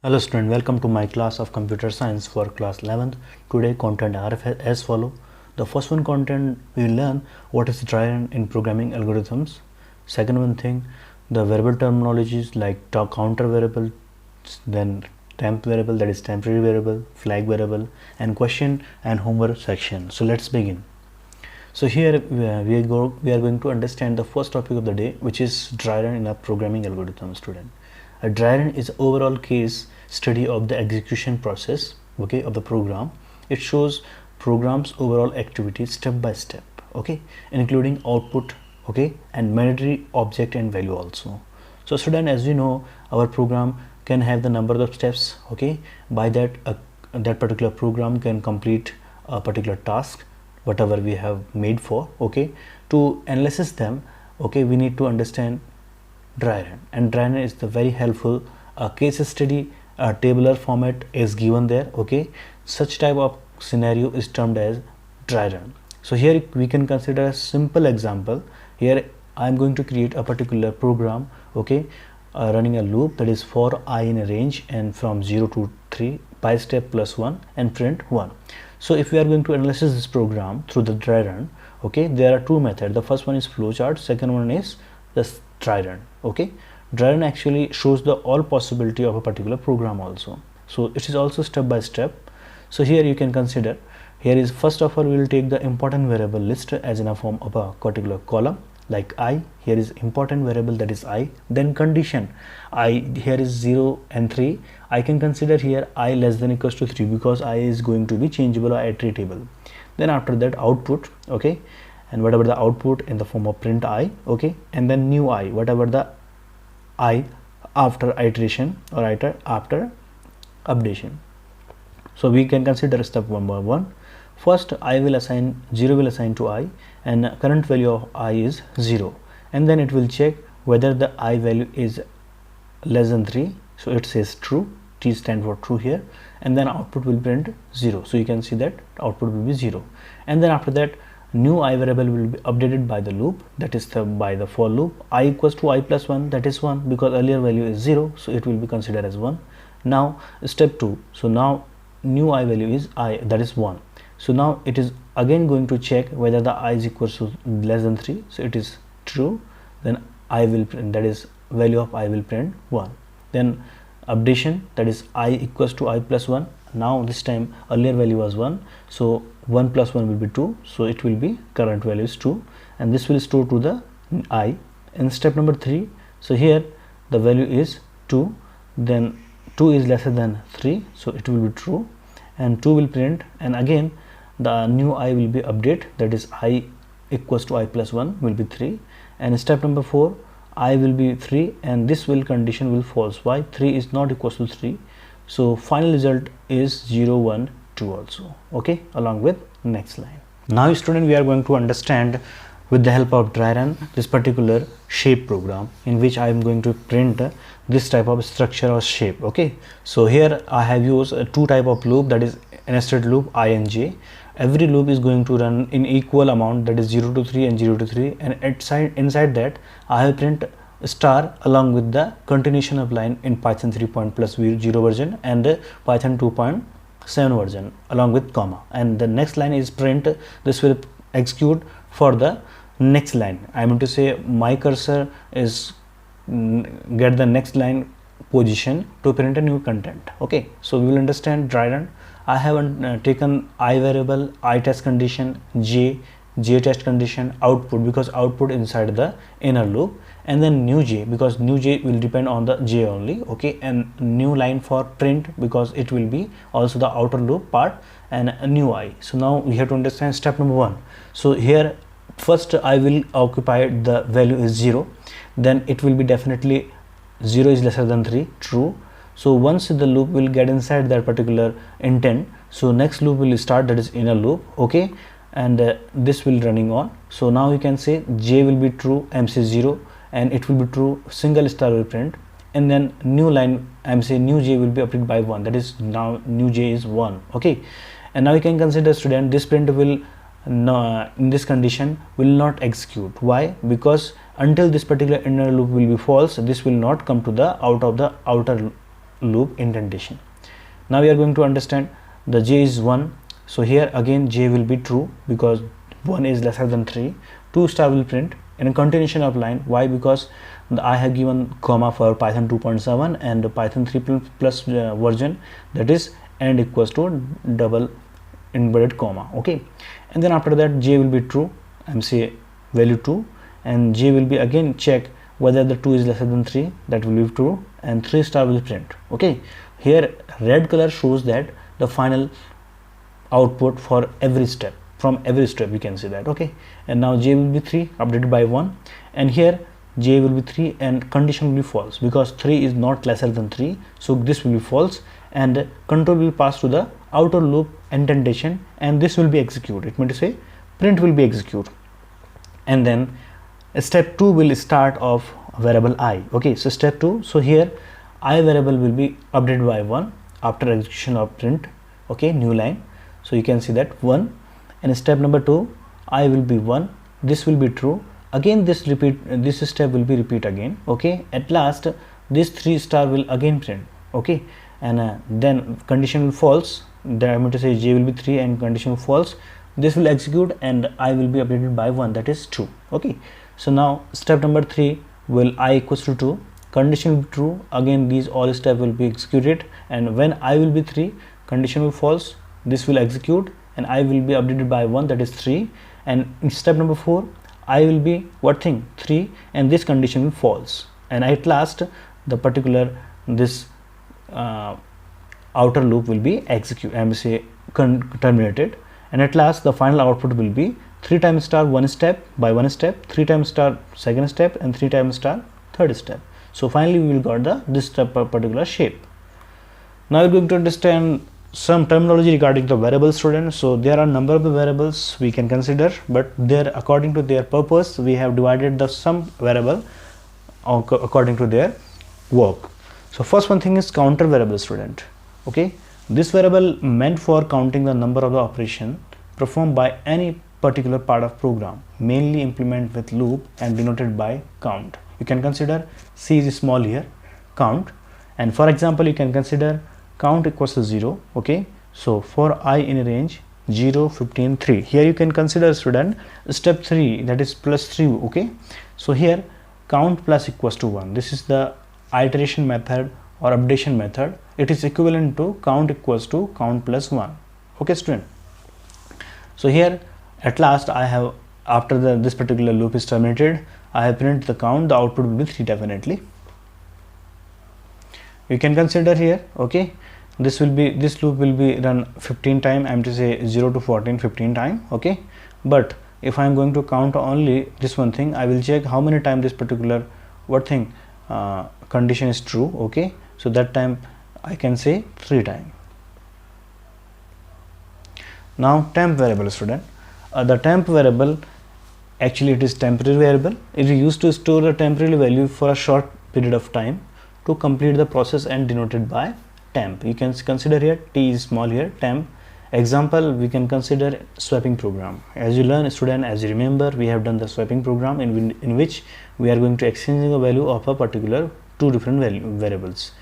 Hello student, welcome to my class of computer science for class 11th. Today content are as follow. The first one content we will learn what is dry run in programming algorithms. Second one thing, the variable terminologies like counter variable, then temp variable, that is temporary variable, flag variable, and question and homework section. So let's begin. So here we are going to understand the first topic of the day, which is dry run in a programming algorithm. Student, a dry run is overall case study of the execution process, okay, of the program. It shows program's overall activity step by step, okay, including output, okay, and mandatory object and value also. So student, as we know, our program can have the number of steps, okay. By that that particular program can complete a particular task whatever we have made for, okay. To analyze them, okay, we need to understand dry run, and dry run is the very helpful case study. Tabular format is given there, okay. Such type of scenario is termed as dry run. So here we can consider a simple example. Here I am going to create a particular program, okay, running a loop that is for I in a range and from 0 to 3 by step plus 1 and print 1. So if we are going to analyze this program through the dry run, okay, there are two methods. The first one is flowchart, second one is the dry run, okay. Dry run actually shows the all possibility of a particular program also. So it is also step by step. So here you can consider, here is first of all we will take the important variable list as in a form of a particular column like I. Here is important variable, that is I. Then condition I, here is 0 and 3. I can consider here I less than equals to 3 because I is going to be changeable or iterable. Then after that output, okay, and whatever the output in the form of print I, okay, and then new I, whatever the I after iteration or after updation. So we can consider step 1 by 1. First I will assign 0 will assign to I, and current value of I is 0, and then it will check whether the I value is less than 3. So it says true, T stand for true here, and then output will print 0. So you can see that output will be 0, and then after that new I variable will be updated by the loop, that is by the for loop. I equals to I plus 1, that is 1 because earlier value is 0, so it will be considered as 1. Now step 2, so now new I value is I, that is 1. So now it is again going to check whether the I is equals to less than 3. So it is true, then I will print, that is value of I will print 1. Then updation, that is I equals to I plus 1. Now this time earlier value was 1, so 1 plus 1 will be 2, so it will be current value is 2, and this will store to the I. In step number 3, so here the value is 2, then 2 is lesser than 3, so it will be true, and 2 will print, and again the new I will be update, that is I equals to I plus 1 will be 3, and step number 4 I will be 3, and this will condition will false. Why? 3 is not equals to 3. So final result is 0, 1, 2 also, okay, along with next line. Now student, we are going to understand with the help of dry run this particular shape program in which I am going to print this type of structure or shape, okay. So here I have used two type of loop, that is nested loop I and J. Every loop is going to run in equal amount, that is 0 to 3 and 0 to 3, and inside that I have print star along with the continuation of line in Python 3.0 version and Python 2.7 version along with comma, and the next line is print. This will execute for the next line. I mean to say my cursor is get the next line position to print a new content, okay. So we will understand dry run. I have taken I variable, I test condition, J test condition, output because output inside the inner loop, and then new J because new J will depend on the J only, okay, and new line for print because it will be also the outer loop part, and a new I. So now we have to understand step number 1. So here first I will occupy the value is 0, then it will be definitely 0 is lesser than 3, true. So once the loop will get inside that particular intent, so next loop will start, that is inner loop, okay, and this will running on. So now you can say J will be true, MC 0, and it will be true, single star will print, and then new line MC new J will be updated by 1, that is now new J is 1, okay. And now you can consider student this print will in this condition will not execute. Why? Because until this particular inner loop will be false, this will not come to the out of the outer loop indentation. Now we are going to understand the j is 1, so here again j will be true because 1 is lesser than 3. 2 star will print in a continuation of line. Why? Because I have given comma for Python 2.7 and Python 3 plus version, that is and equals to double inverted comma. Okay, and then after that j will be true, I'm say value 2, and j will be again check whether the 2 is lesser than 3, that will be true, and 3 star will print. Okay, here red color shows that the final output for every step, from every step we can see that. Okay, and now j will be 3 updated by 1, and here j will be 3 and condition will be false because 3 is not lesser than 3, so this will be false, and control will pass to the outer loop indentation, and this will be executed. It means to say print will be executed, and then step 2 will start of variable I. Okay, so step 2, so here I variable will be updated by 1 after execution of print. Okay, new line, so you can see that 1, and step number 2 I will be 1, this will be true, again this step will be repeat again. Okay, at last this 3 star will again print. Okay, and then condition will false, then I'm going to say j will be 3 and condition will false, this will execute and I will be updated by 1, that is 2. Okay, so now step number 3 will I equals to 2, condition will be true, again these all steps will be executed, and when I will be 3, condition will false, this will execute and I will be updated by 1, that is 3, and in step number 4 I will be what thing 3 and this condition will false, and at last the particular this outer loop will be executed, I may say terminated, and at last the final output will be 3 times star 1 step by 1 step, 3 times star second step, and 3 times star third step. So finally we will got this particular shape. Now we are going to understand some terminology regarding the variable student. So there are number of the variables we can consider, but there according to their purpose we have divided the sum variable according to their work. So first one thing is counter variable student. Okay, this variable meant for counting the number of the operation performed by any particular part of program, mainly implement with loop and denoted by count. You can consider c is small here, count, and for example you can consider count equals to 0. Okay, so for I in a range 0, 15, 3, here you can consider student step 3, that is plus 3. Okay, so here count plus equals to 1, this is the iteration method or updation method. It is equivalent to count equals to count plus 1. Okay student, so here at last I have, after this particular loop is terminated, I have printed the count, the output will be 3 definitely. You can consider here. Okay, this loop will be run 15 time, I am to say 0 to 14 15 time. Okay, but if I am going to count only this one thing, I will check how many time this particular condition is true. Okay, so that time I can say 3 time. Now temp variable student, the temp variable actually it is temporary variable. It is used to store the temporary value for a short period of time to complete the process and denoted by temp. You can consider here t is small here, temp. Example, we can consider swapping program. As you learn student, as you remember, we have done the swapping program in which we are going to exchange the value of a particular two different variables.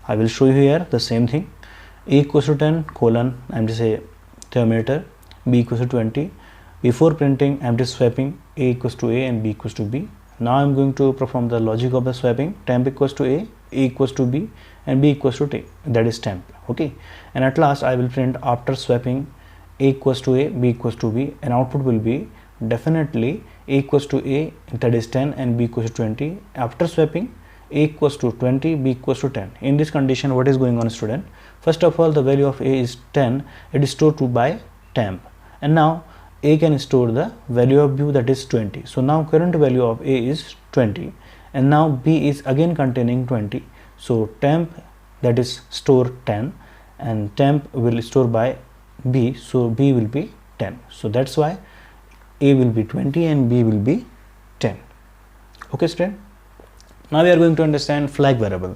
I will show you here the same thing. A equals to 10 colon, I am to say terminator, b equals to 20. Before printing, I am just swapping a equals to a and b equals to b. Now I am going to perform the logic of the swapping. Temp equals to a equals to b, and b equals to t, that is temp. Okay, and at last I will print after swapping a equals to a, b equals to b, and output will be definitely a equals to a, that is 10, and b equals to 20. After swapping a equals to 20, b equals to 10. In this condition, what is going on student? First of all, the value of a is 10, it is stored to by temp, and now a can store the value of b, that is 20. So now current value of a is 20, and now b is again containing 20. So temp, that is store 10, and temp will store by b, so b will be 10. So that's why a will be 20 and b will be 10. Okay student, now we are going to understand flag variable.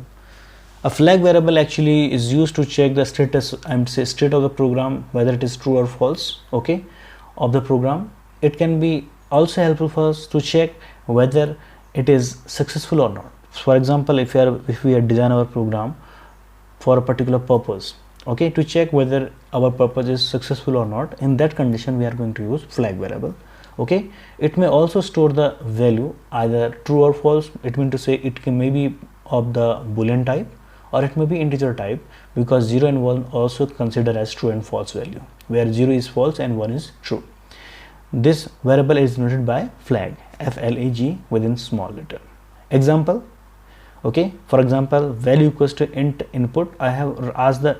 A flag variable actually is used to check the status, state of the program, whether it is true or false. Okay, of the program. It can be also helpful for us to check whether it is successful or not. For example, if we are design our program for a particular purpose. Okay, to check whether our purpose is successful or not, in that condition we are going to use flag variable. Okay, it may also store the value either true or false. It means to say it can maybe of the boolean type, or it may be integer type, because 0 and 1 also considered as true and false value, where 0 is false and 1 is true. This variable is denoted by flag, flag, within small letter. Example. Okay, for example, value equals to int input. I have asked the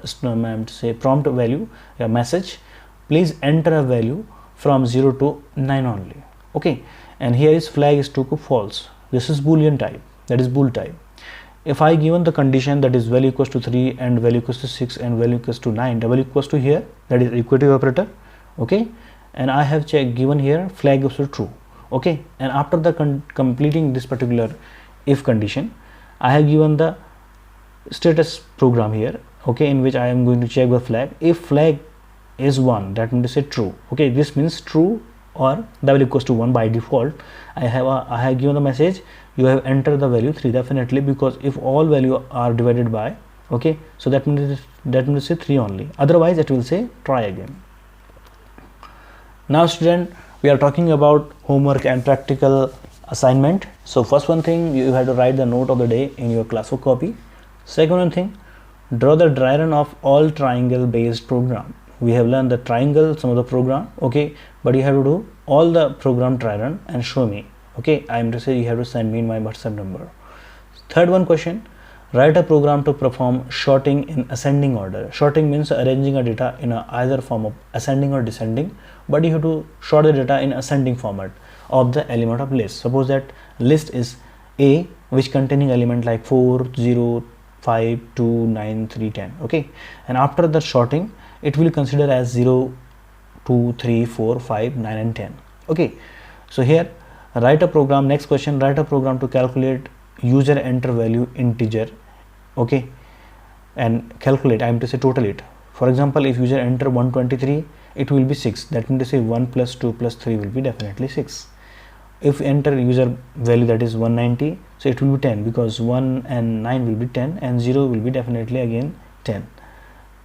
say prompt value, a message, please enter a value from 0 to 9 only. Okay, and here is flag is to false. This is boolean type, that is bool type. If I given the condition that is value equals to 3 and value equals to 6 and value equals to 9, double equals to here, that is equative operator. Okay, and I have given here flag equals to true. Okay, and after the completing this particular if condition, I have given the status program here, okay, in which I am going to check the flag. If flag is 1, that means to say true. Okay, this means true or double equals to 1 by default. I have given the message, you have entered the value 3 definitely, because if all value are divided by, okay, so that means to say 3 only, otherwise it will say try again. Now student, we are talking about homework and practical assignment. So first one thing, you have to write the note of the day in your classwork copy. Second one thing, draw the dry run of all triangle based program. We have learned the triangle, some of the program, okay, but you have to do all the program dry run and show me. Okay, I am to say you have to send me in my WhatsApp number. Third one question, write a program to perform sorting in ascending order. Sorting means arranging a data in either form of ascending or descending, but you have to sort the data in ascending format of the element of list. Suppose that list is A, which containing element like 4, 0, 5, 2, 9, 3, 10. Okay, and after the sorting, it will consider as 0, 2, 3, 4, 5, 9 and 10. Okay, so here write a program. Next question, write a program to calculate user enter value integer. Okay, and calculate, I am to say total it. For example, if user enter 123, it will be 6. That means to say 1 plus 2 plus 3 will be definitely 6. If enter user value, that is 190, so it will be 10, because 1 and 9 will be 10 and 0 will be definitely again 10.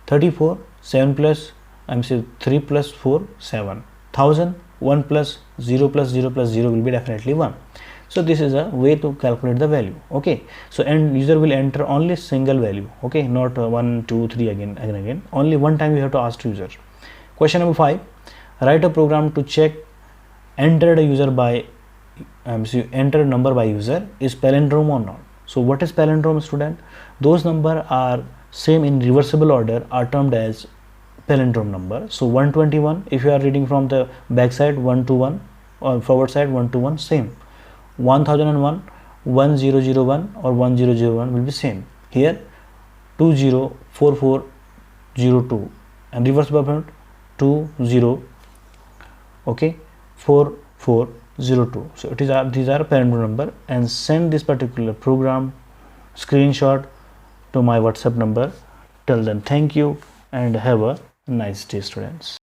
34, 7 plus, I'm saying 3 plus 4, 7. 1000, 1 plus 0 plus 0 plus 0 will be definitely 1. So this is a way to calculate the value. Okay, so and user will enter only single value. Okay, not 1, 2, 3 again. Only one time you have to ask to user. Question number 5, write a program to check entered user by entered number by user is palindrome or not. So what is palindrome, student? Those number are same in reversible order are termed as palindrome number. So 121, if you are reading from the back side, 1 to 1, or forward side 1 to 1, same. 1001, 1001 or 1001 will be same. Here 204402 and reversible order 20, okay, 4402. So it is these are palindrome number, and send this particular program screenshot to my WhatsApp number. Till then, thank you and have a nice day, students.